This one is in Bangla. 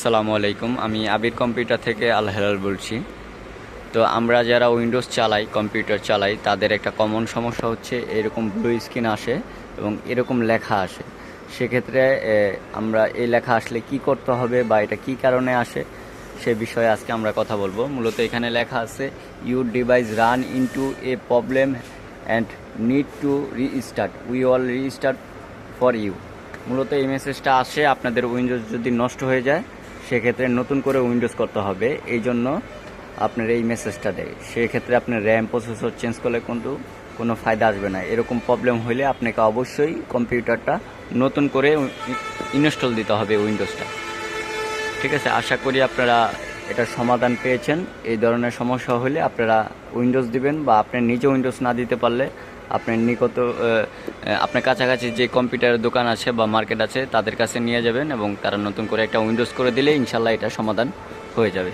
আসসালামু আলাইকুম। আমি আবির কম্পিউটার থেকে আল হেলাল বলছি। তো আমরা যারা উইন্ডোজ চালাই, কম্পিউটার চালাই, তাদের একটা কমন সমস্যা হচ্ছে এরকম ব্লু স্ক্রিন আসে এবং এরকম লেখা আসে। সেক্ষেত্রে আমরা এই লেখা আসলে কি করতে হবে বা এটা কি কারণে আসে সে বিষয়ে আজকে আমরা কথা বলবো। মূলত এখানে লেখা আছে your device run into a problem and need to restart, we all restart for you. মূলত এই মেসেজটা আসে আপনাদের উইন্ডোজ যদি নষ্ট হয়ে যায় সেক্ষেত্রে নতুন করে উইন্ডোজ করতে হবে, এই জন্য আপনার এই মেসেজটা দেয়। সেক্ষেত্রে আপনার র্যাম প্রসেসর চেঞ্জ করলে কিন্তু কোনো ফায়দা আসবে না। এরকম প্রবলেম হলে আপনাকে অবশ্যই কম্পিউটারটা নতুন করে ইনস্টল দিতে হবে উইন্ডোজটা। ঠিক আছে, আশা করি আপনারা এটার সমাধান পেয়েছেন। এই ধরনের সমস্যা হলে আপনারা উইন্ডোজ দিবেন বা আপনি নিজে উইন্ডোজ না দিতে পারলে আপনার নিকট আপনার কাছাকাছি যে কম্পিউটারের দোকান আছে বা মার্কেট আছে তাদের কাছে নিয়ে যাবেন এবং তারা নতুন করে একটা উইন্ডোজ করে দিলে ইনশাল্লাহ এটা সমাধান হয়ে যাবে।